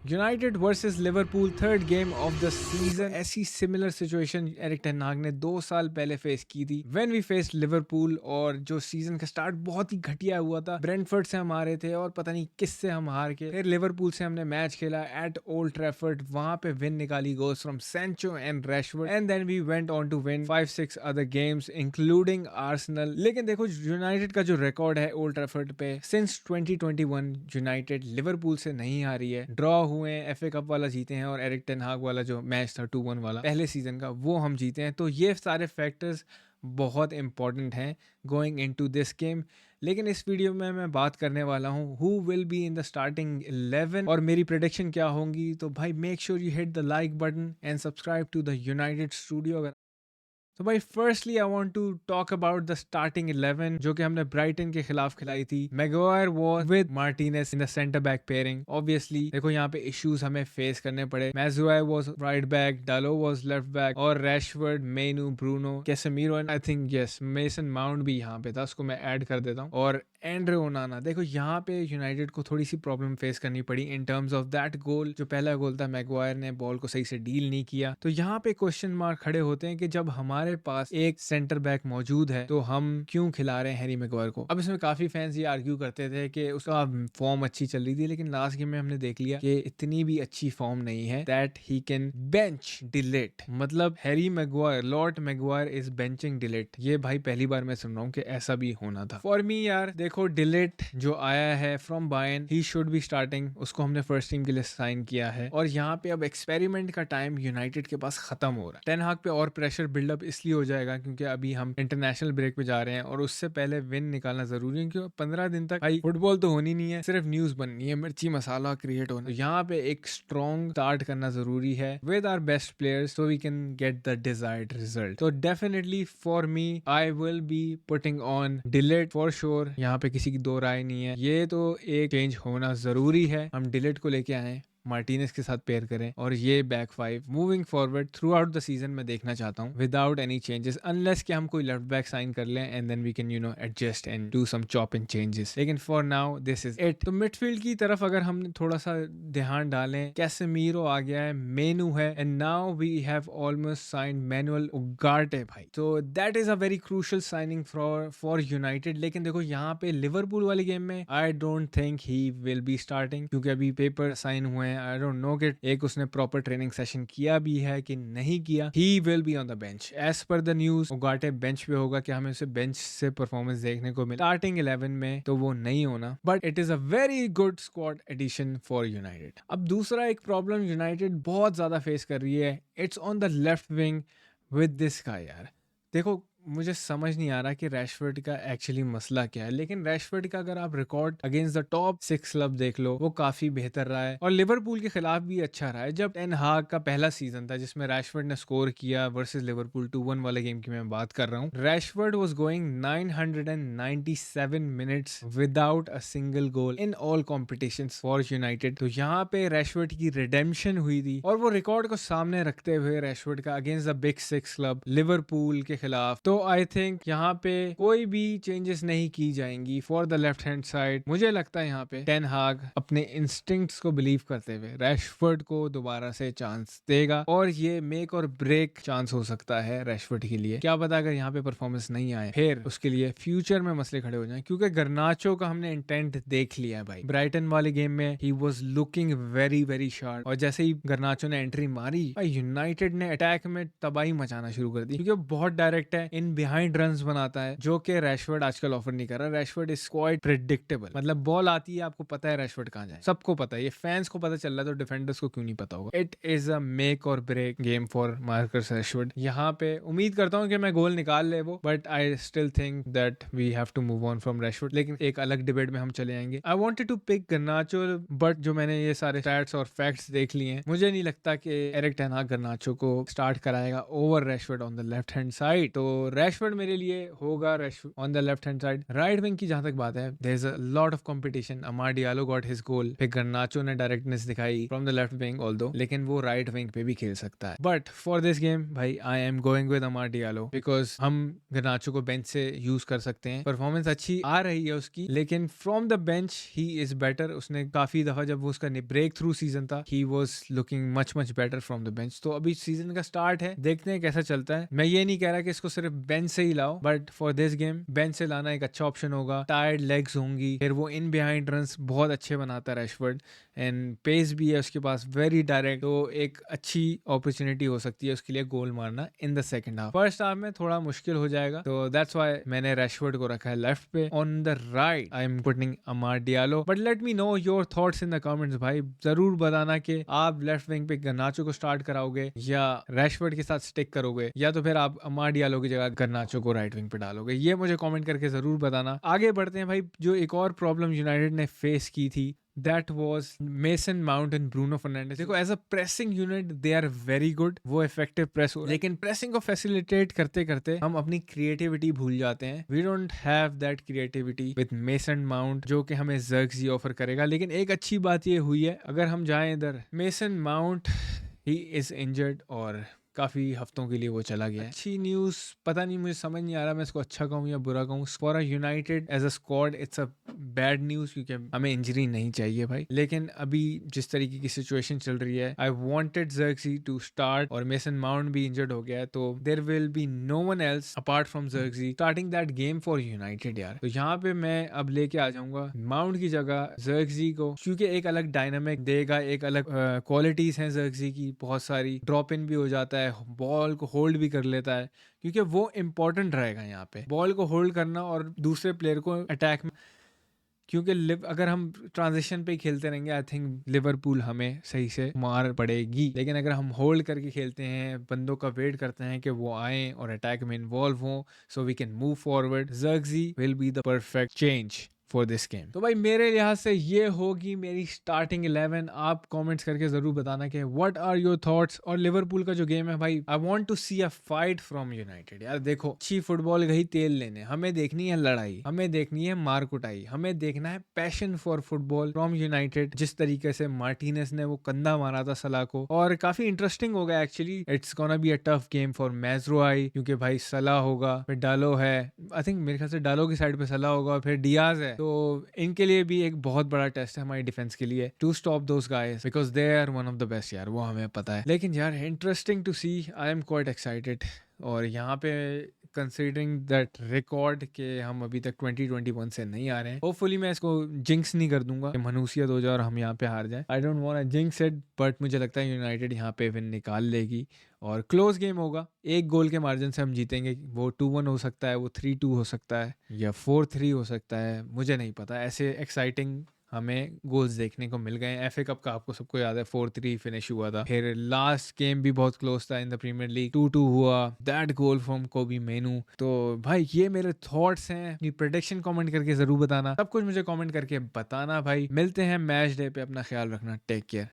United versus Liverpool third game of the season. ऐसी similar situation Erik ten हाग ने 2 साल पहले फेस की थी व्हेन वी फेस्ड लिवरपूल, और जो सीजन का स्टार्ट बहुत ही घटिया हुआ था। ब्रेंटफोर्ड से हम हारे थे और पता नहीं किससे हम हार के फिर लिवरपूल से हमने मैच खेला एट ओल्ड ट्रैफर्ड, वहां पे विन निकाली goals from Sancho and Rashford, and then we went on to win 5-6 other games including Arsenal. लेकिन देखो यूनाइटेड का जो रिकॉर्ड है ओल्ड ट्रैफर्ड पे सिंस 2021 यूनाइटेड लिवरपूल से नहीं हारी है। ड्रॉ हुए हैं, एफए कप वाला जीते हैं और एरिक टेन हाग वाला जो मैच था 2-1 वाला पहले सीजन का वो हम जीते हैं। तो ये सारे फैक्टर्स बहुत इंपॉर्टेंट हैं गोइंग इनटू दिस गेम। लेकिन इस वीडियो में मैं बात करने वाला हूँ who will be in the starting 11 और मेरी प्रेडिक्शन क्या होंगी। तो भाई make sure you hit the like button and subscribe to the United studio. अगर तो भाई firstly I want to talk about the starting 11 जो कि हमने ब्राइटन के खिलाफ खिलाई थी। Maguire was with Martinez in the centre back pairing. Obviously देखो यहाँ पे इश्यूज हमें फेस करने पड़े। मैगवायर वाज राइट बैक, डालो वाज लेफ्ट बैक और Rashford, menu, Bruno, Casemiro and I think yes mason Mount भी यहाँ पे था, उसको मैं ऐड कर देता हूँ, और एंड्रे ओनाना। देखो यहाँ पे यूनाइटेड को थोड़ी सी प्रॉब्लम फेस करनी पड़ी in terms of that goal. जो पहला गोल था मैगवायर ने बॉल को सही से डील नहीं किया। तो यहाँ पे क्वेश्चन मार्क खड़े होते हैं कि जब हमारे पास एक सेंटर बैक मौजूद है तो हम क्यों खिला रहे हैं हैरी मैगवायर को। अब इसमें काफी फैंस ये आर्ग्यू करते थे कि उसका फॉर्म अच्छी चल रही थी, लेकिन लास्ट गेम में हमने देख लिया कि इतनी भी अच्छी फॉर्म नहीं है that he can bench de Ligt. मतलब Harry Maguire, Lord Maguire is benching de Ligt. ये भाई पहली बार मैं सुन रहा हूँ कि ऐसा भी होना था। फॉर मी यार देखो डिलीट जो आया है from Bayern, he should be starting. उसको हमने फर्स्ट टीम के लिए साइन किया है और यहाँ पे अब एक्सपेरिमेंट का टाइम यूनाइटेड के पास खत्म हो रहा है। टेन हाग पे और प्रेशर बिल्डअप इसलिए हो जाएगा क्योंकि अभी हम इंटरनेशनल ब्रेक पे जा रहे हैं और उससे पहले विन निकालना जरूरी है, क्योंकि 15 दिन तक भाई फुटबॉल तो होनी नहीं है, सिर्फ न्यूज बननी है, मिर्ची मसाला क्रिएट होना। तो यहाँ पे एक स्ट्रॉन्ग स्टार्ट करना जरूरी है with our best players so we can get the desired result. तो definitely for me I will be putting on de Ligt for sure. यहाँ पे किसी की दो राय नहीं है, ये तो एक चेंज होना जरूरी है। हम डिलीट को लेके आए, मार्टिनेज के साथ पेयर करें और ये back five moving forward through out the season मैं देखना चाहता हूँ विदाउट एनी चेंजेस, अनलेस कि हम कोई लेफ्ट बैक साइन कर लें and then we can you know adjust and do some chop and changes. लेकिन for now this is it. तो मिडफील्ड की तरफ अगर हम थोड़ा सा ध्यान डालें, कैसेमीरो आ गया है, मेनू है and now we have almost sign Manuel Ugarte भाई। तो that is a very crucial signing for United. लेकिन देखो यहाँ पे लिवरपूल वाले गेम में I don't think he will be starting, क्योंकि अभी पेपर साइन हुए हैं। आई डोंट नो कि एक उसने प्रॉपर ट्रेनिंग सेशन किया भी है कि नहीं किया। He will be on the bench as per the news. Ugarte bench पे होगा कि हमें उसे बेंच से परफॉर्मेंस देखने को मिले स्टार्टिंग 11 में, तो वो नहीं होना, but it is a very good squad addition for United. अब दूसरा एक प्रॉब्लम यूनाइटेड बहुत ज्यादा फेस कर रही है, it's on the left wing with this guy. यार देखो मुझे समझ नहीं आ रहा कि रैशफोर्ड का एक्चुअली मसला क्या है, लेकिन रैशफोर्ड का अगर आप record against the top 6 club देख लो वो काफी बेहतर रहा है और लिवरपूल के खिलाफ भी अच्छा रहा है। जब टेन हाग का पहला सीजन था जिसमें रैशफोर्ड ने स्कोर किया वर्सेस लिवरपूल 2-1 वाले गेम की मैं बात कर रहा हूँ, Rashford was going 997 minutes without a single goal in all competitions for United. तो यहाँ पे रैशफोर्ड की रिडेम्पशन हुई थी और वो रिकॉर्ड को सामने रखते हुए रैशफोर्ड का against the big 6 club Liverpool के खिलाफ, तो आई थिंक यहाँ पे कोई भी चेंजेस नहीं की जाएंगी for the left hand side. मुझे लगता है यहाँ पे टेन हाग अपने इंस्टिंक्ट्स को बिलीव करते हुए रैशफोर्ड को दोबारा से चांस देगा और ये मेक और ब्रेक चांस हो सकता है रैशफोर्ड के लिए। क्या पता अगर यहाँ पे परफॉर्मेंस नहीं आए फिर उसके लिए फ्यूचर में मसले खड़े हो जाएं, क्योंकि गर्नाचो का हमने इंटेंट देख लिया है भाई। ब्राइटन वाले गेम में he was looking very very sharp और जैसे ही गर्नाचो ने एंट्री मारी भाई यूनाइटेड ने अटैक में तबाही मचाना शुरू कर दी, क्योंकि बहुत डायरेक्ट है, इन बिहाइंड रन्स बनाता है, जो कि रैशफोर्ड आजकल ऑफर नहीं कर रहा। रैशफोर्ड इज क्वाइट प्रेडिक्टेबल, मतलब बॉल आती है आपको पता है रैशफोर्ड कहां जाए, सबको पता है, ये फैंस को पता चल रहा है तो डिफेंडर्स को क्यों नहीं पता होगा। It is a make or break game for Marcus Rashford. यहाँ पे उम्मीद करता हूँ कि मैं गोल निकाल ले वो, but I still think that we have to move on from Rashford. लेकिन एक अलग डिबेट में हम चले आएंगे। I wanted to pick Garnacho, but जो मैंने ये सारे स्टैट्स और फैक्ट्स देख लिए हैं, मुझे नहीं लगता कि एरिक टेन हाग गर्नाचो को स्टार्ट कराएगा over Rashford on the left hand side. तो रैशफोर्ड मेरे लिए होगा on the left hand side. Right wing की जहां तक बात है, there is a lot of competition. Amad Diallo got his goal, फिर गर्नाचो ने डायरेक्टनेस दिखाई from the left wing although, लेकिन वो राइट विंग पे भी खेल सकता है। बट फॉर दिस गेम भाई I am going with Amad Diallo, because हम गर्नाचो को बेंच से यूज कर सकते हैं। परफॉर्मेंस अच्छी आ रही है उसकी, लेकिन from the bench he is better. उसने काफी दफा जब वो उसका ब्रेक थ्रू सीजन था, he was looking much much better from the bench. तो अभी सीजन का स्टार्ट है, देखते हैं कैसा चलता है। मैं ये नहीं कह रहा कि इसको सिर्फ बेंच से ही लाओ, but for this game bench से लाना एक अच्छा ऑप्शन होगा। टायर्ड लेग्स होंगी, फिर वो इन बिहाइंड रन्स बहुत अच्छे बनाता है रैशफोर्ड, एंड पेस भी है उसके पास वेरी डायरेक्ट। तो एक अच्छी अपॉर्चुनिटी हो सकती है उसके लिए गोल मारना in the second half. First half में थोड़ा मुश्किल हो जाएगा, तो दैट्स व्हाई मैंने रैशफोर्ड को रखा है लेफ्ट पे। On the right I am putting Amad Diallo, but let me know your thoughts in the comments भाई। जरूर बताना कि आप लेफ्ट विंग पे गर्नाचो को स्टार्ट कराओगे या रैशफोर्ड के साथ स्टिक करोगे, या तो फिर आप अमाड डियालो की जगह गर्नाचो को राइट विंग पे डालोगे। ये मुझे कमेंट करके जरूर बताना। आगे बढ़ते हैं भाई। जो एक और प्रॉब्लम यूनाइटेड ने फेस की थी, that was Mason Mount and Bruno Fernandes. देखो as a pressing unit they are very good, वो इफेक्टिव प्रेस हो, लेकिन प्रेसिंग को फैसिलिटेट करते करते हम अपनी क्रिएटिविटी भूल जाते हैं। We don't have that creativity with Mason Mount, जो कि हमें ज़र्क्ज़ी ऑफर करेगा। लेकिन एक अच्छी बात ये हुई है, अगर हम जाएं इधर, mason mount he is injured और काफी हफ्तों के लिए वो चला गया है। अच्छी न्यूज, पता नहीं, मुझे समझ नहीं आ रहा मैं इसको अच्छा कहूँ या बुरा कहूँ। For a United as a squad it's a bad news, क्योंकि हमें इंजरी नहीं चाहिए भाई। लेकिन अभी जिस तरीके की सिचुएशन चल रही है, I wanted Zirkzee to start, और मेसन माउंट भी इंजर्ड हो गया है, तो there will be no one else apart from Zirkzee starting that game for United यार। तो यहाँ पे मैं अब लेके आ जाऊंगा माउंट की जगह ज़र्क्ज़ी को, क्योंकि एक अलग डायनामिक देगा, एक अलग क्वालिटीज हैं ज़र्क्ज़ी की बहुत सारी। ड्रॉप इन भी हो जाता है, बॉल को होल्ड भी कर लेता है, क्योंकि वो इंपॉर्टेंट रहेगा यहाँ पे, बॉल को होल्ड करना और दूसरे प्लेयर को अटैक में। क्योंकि अगर हम ट्रांजिशन पे ही खेलते रहेंगे, आई थिंक लिवरपूल हमें सही से मार पड़ेगी। लेकिन अगर हम होल्ड करके खेलते हैं, बंदों का वेट करते हैं कि वो आए और अटैक में इन्वॉल्व हों, so we can move forward, Zirkzee will be the perfect change for this game. तो भाई मेरे लिहाज से ये होगी मेरी स्टार्टिंग 11। आप कमेंट्स करके जरूर बताना कि व्हाट आर योर थॉट्स। और लिवरपूल का जो गेम है भाई, I want to see a fight from United. यार देखो, अच्छी फुटबॉल गई तेल लेने, हमें देखनी है लड़ाई, हमें देखनी है मार कुटाई, हमें देखना है passion for football from United. जिस तरीके से मार्टिनेस ने वो कंधा मारा था सलाह को, और काफी इंटरेस्टिंग हो गया actually. It's gonna be a tough game for Mazraoui, क्योंकि भाई सलाह होगा, फिर डालो है, आई थिंक मेरे ख्याल से डालो की साइड पे सलाह होगा, फिर डियाज है। तो इनके लिए भी एक बहुत बड़ा टेस्ट है हमारी डिफेंस के लिए, to stop those guys, because they are one of the best यार, वो हमें पता है। लेकिन यार interesting to see, I am quite excited. और यहाँ पे कंसिडरिंग दैट रिकॉर्ड के हम अभी तक 2021 से नहीं आ रहे हैं, होपफुली मैं इसको जिंक्स नहीं कर दूंगा कि मनहूसियत हो जाए और हम यहाँ पे हार जाए। I don't want to jinx it, but मुझे लगता है यूनाइटेड यहाँ पे विन निकाल लेगी और क्लोज गेम होगा। एक गोल के मार्जिन से हम जीतेंगे। वो 2-1 हो सकता है, वो 3-2 हो सकता है, या 4-3 हो सकता है, मुझे नहीं पता। ऐसे एक्साइटिंग हमें गोल्स देखने को मिल गए। एफए कप का आपको सबको याद है, 4-3 फिनिश हुआ था। फिर लास्ट गेम भी बहुत क्लोज था इन द प्रीमियर लीग, 2-2 हुआ, दैट गोल फ्रॉम कोबी मेनू। तो भाई ये मेरे थॉट्स हैं। अपनी प्रेडिक्शन कमेंट करके जरूर बताना, सब कुछ मुझे कमेंट करके बताना भाई। मिलते हैं मैच डे पे, अपना ख्याल रखना, टेक केयर।